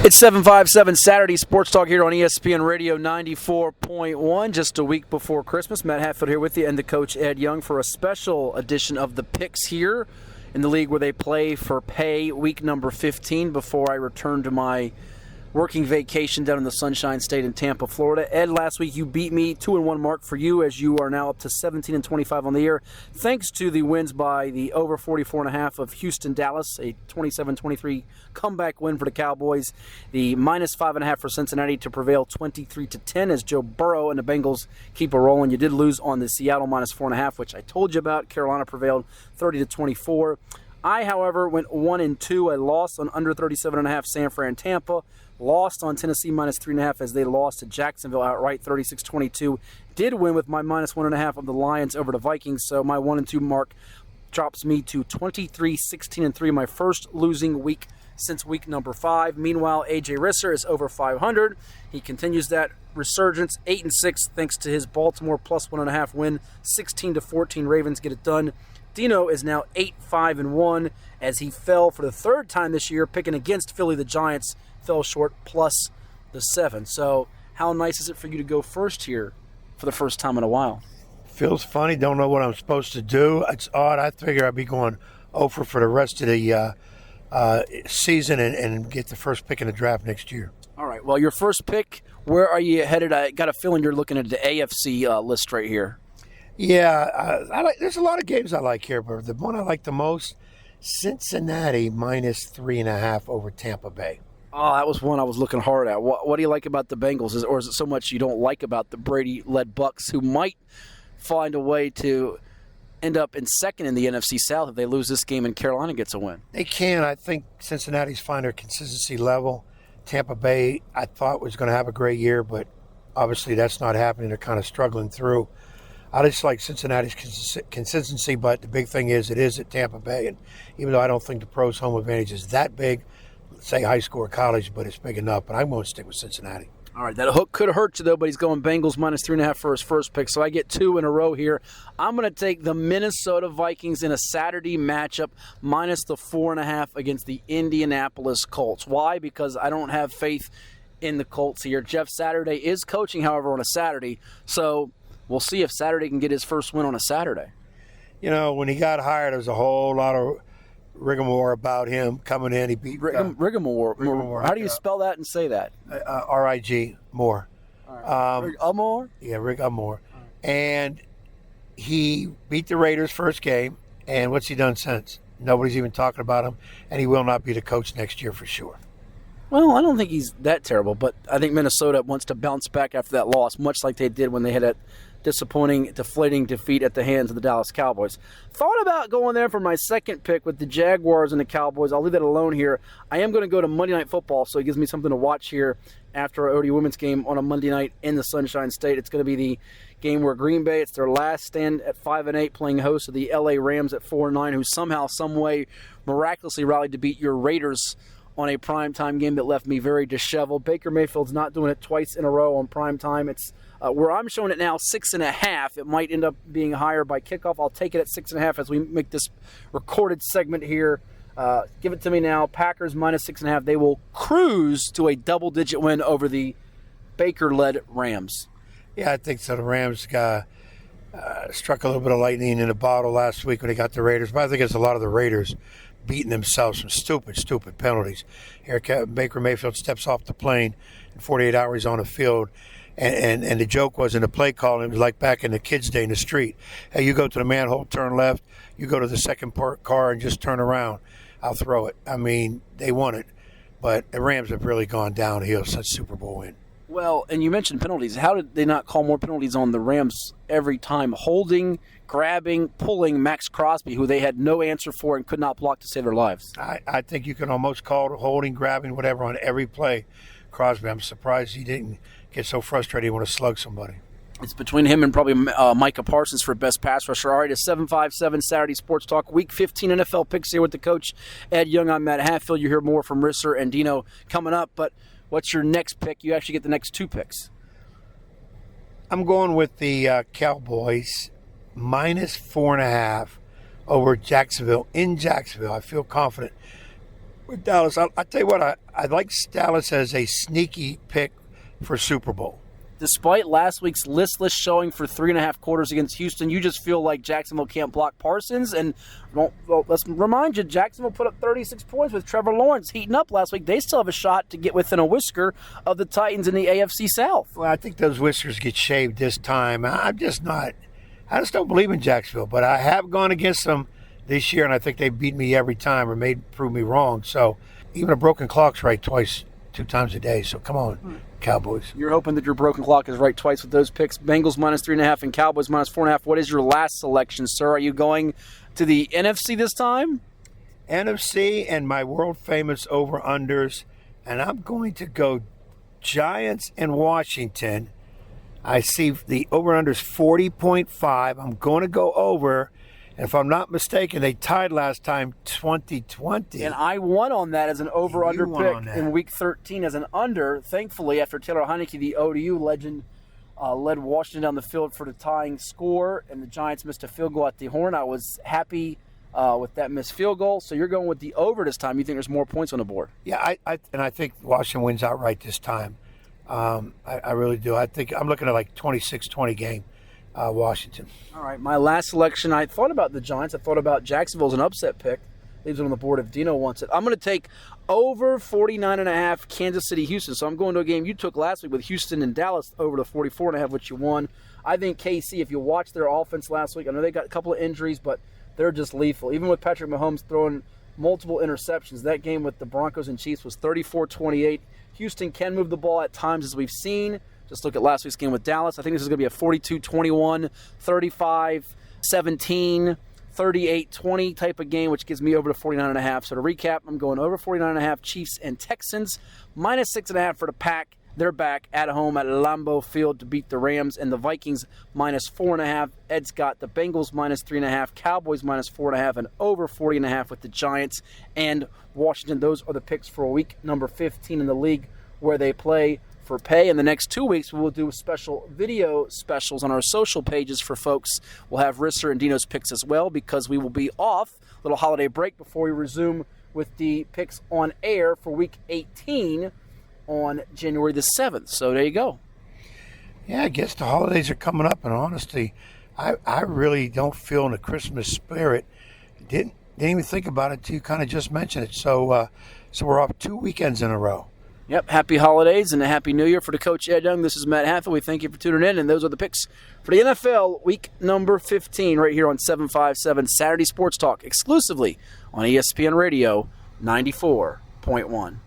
It's 757 Saturday Sports Talk here on ESPN Radio 94.1. Just a week before Christmas. Matt Hatfield here with you and the coach Ed Young for a special edition of the picks here in the league where they play for pay week number 15 before I return to my working vacation down in the Sunshine State in Tampa, Florida. Ed, last week you beat me, 2-1 mark for you as you are now up to 17-25 on the year. Thanks to the wins by the over 44.5 of Houston-Dallas, a 27-23 comeback win for the Cowboys. The minus 5.5 for Cincinnati to prevail 23-10 as Joe Burrow and the Bengals keep a rolling. You did lose on the Seattle minus 4.5, which I told you about. Carolina prevailed 30-24. I, however, went 1-2. I lost on under 37.5 San Fran Tampa. Lost on Tennessee minus 3.5 as they lost to Jacksonville outright 36-22. Did win with my minus 1.5 of the Lions over the Vikings, so my 1-2 mark drops me to 23-16-3, my first losing week since week number 5. Meanwhile, A.J. Risser is over 500. He continues that resurgence, 8-6 thanks to his Baltimore plus 1.5 win, 16-14 Ravens get it done. Dino is now 8-5-1 as he fell for the third time this year, picking against Philly. The Giants fell short plus the 7. So how nice is it for you to go first here for the first time in a while? Feels funny. Don't know what I'm supposed to do. It's odd. I figure I'd be going over for the rest of the season and get the first pick in the draft next year. All right. Well, your first pick, where are you headed? I got a feeling you're looking at the AFC list right here. Yeah, there's a lot of games I like here, but the one I like the most, Cincinnati minus 3.5 over Tampa Bay. Oh, that was one I was looking hard at. What do you like about the Bengals? Or is it so much you don't like about the Brady-led Bucks, who might find a way to end up in second in the NFC South if they lose this game and Carolina gets a win? They can. I think Cincinnati's find their consistency level. Tampa Bay, I thought, was going to have a great year, but obviously that's not happening. They're kind of struggling through. I just like Cincinnati's consistency, but the big thing is it is at Tampa Bay. And even though I don't think the pros' home advantage is that big, say high school or college, but it's big enough. But I'm going to stick with Cincinnati. All right, that hook could hurt you, though, but he's going Bengals minus 3.5 for his first pick. So I get 2 in a row here. I'm going to take the Minnesota Vikings in a Saturday matchup minus the 4.5 against the Indianapolis Colts. Why? Because I don't have faith in the Colts here. Jeff Saturday is coaching, however, on a Saturday. So we'll see if Saturday can get his first win on a Saturday. You know, when he got hired, there was a whole lot of rigmarole about him coming in. He beat rigmarole. How do you spell that and say that? R-I-G, Moore. Rig Amore? Yeah, Rig Amore. And he beat the Raiders first game, and what's he done since? Nobody's even talking about him, and he will not be the coach next year for sure. Well, I don't think he's that terrible, but I think Minnesota wants to bounce back after that loss, much like they did when they had that disappointing, deflating defeat at the hands of the Dallas Cowboys. Thought about going there for my second pick with the Jaguars and the Cowboys. I'll leave that alone here. I am going to go to Monday Night Football, so it gives me something to watch here after our ODU women's game on a Monday night in the Sunshine State. It's going to be the game where Green Bay, it's their last stand at 5-8, playing host of the LA Rams at 4-9, who somehow, some way, miraculously rallied to beat your Raiders on a primetime game that left me very disheveled. Baker Mayfield's not doing it twice in a row on primetime. It's where I'm showing it now, 6.5. It might end up being higher by kickoff. I'll take it at 6.5 as we make this recorded segment here. Give it to me now. Packers minus 6.5. They will cruise to a double-digit win over the Baker-led Rams. Yeah, I think so. The Rams got struck a little bit of lightning in a bottle last week when they got the Raiders. But I think it's a lot of the Raiders beating themselves from stupid penalties. Here, Baker Mayfield steps off the plane in 48 hours on the field. And the joke was in the play call, it was like back in the kids' day in the street. Hey, you go to the manhole, turn left. You go to the second car and just turn around. I'll throw it. I mean, they won it. But the Rams have really gone downhill since Super Bowl win. Well, and you mentioned penalties. How did they not call more penalties on the Rams every time? Holding, grabbing, pulling Max Crosby, who they had no answer for and could not block to save their lives. I think you can almost call holding, grabbing, whatever on every play. Crosby, I'm surprised he didn't get so frustrated he want to slug somebody. It's between him and probably Micah Parsons for best pass rusher. All right, it's 757 Saturday Sports Talk. Week 15 NFL picks here with the coach, Ed Young. I'm Matt Hatfield. You hear more from Risser and Dino coming up. But what's your next pick? You actually get the next 2 picks. I'm going with the Cowboys minus 4.5 over Jacksonville. In Jacksonville, I feel confident. with Dallas. I'll tell you what, I like Dallas as a sneaky pick for Super Bowl. Despite last week's listless showing for 3.5 quarters against Houston, you just feel like Jacksonville can't block Parsons. And let's remind you, Jacksonville put up 36 points with Trevor Lawrence heating up last week. They still have a shot to get within a whisker of the Titans in the AFC South. Well, I think those whiskers get shaved this time. I just don't believe in Jacksonville, but I have gone against them this year, and I think they beat me every time or prove me wrong. So even a broken clock's right twice, 2 times a day. So come on, Cowboys. You're hoping that your broken clock is right twice with those picks. Bengals -3.5 and Cowboys -4.5. What is your last selection, sir? Are you going to the NFC this time? NFC and my world-famous over-unders, and I'm going to go Giants and Washington. I see the over-unders 40.5. I'm going to go over. And if I'm not mistaken, they tied last time 2020. And I won on that as an over-under pick in Week 13 as an under. Thankfully, after Taylor Heineke, the ODU legend, led Washington down the field for the tying score, and the Giants missed a field goal at the horn, I was happy with that missed field goal. So you're going with the over this time. You think there's more points on the board? Yeah, I think Washington wins outright this time. I really do. I think I'm looking at like 26-20 game. Washington. All right, my last selection, I thought about the Giants. I thought about Jacksonville as an upset pick. Leaves it on the board if Dino wants it. I'm going to take over 49.5 Kansas City, Houston. So I'm going to a game you took last week with Houston and Dallas over to 44.5, which you won. I think KC, if you watch their offense last week, I know they got a couple of injuries, but they're just lethal. Even with Patrick Mahomes throwing multiple interceptions, that game with the Broncos and Chiefs was 34-28. Houston can move the ball at times, as we've seen. Just look at last week's game with Dallas. I think this is going to be a 42-21, 35-17, 38-20 type of game, which gives me over to 49.5. So to recap, I'm going over 49.5 Chiefs and Texans, -6.5 for the Pack. They're back at home at Lambeau Field to beat the Rams, and the Vikings -4.5. Ed's got the Bengals -3.5, Cowboys -4.5, and over 40.5 with the Giants and Washington. Those are the picks for week number 15 in the league where they play for pay. In the next 2 weeks, we will do special video specials on our social pages for folks. We'll have Risser and Dino's picks as well because we will be off a little holiday break before we resume with the picks on air for week 18 on January the 7th. So there you go. Yeah, I guess the holidays are coming up, and honestly, I really don't feel in the Christmas spirit. Didn't even think about it until you kind of just mentioned it. So we're off 2 weekends in a row. Yep, happy holidays and a happy new year for the coach, Ed Young. This is Matt Hatfield. We thank you for tuning in, and those are the picks for the NFL week number 15 right here on 757 Saturday Sports Talk, exclusively on ESPN Radio 94.1.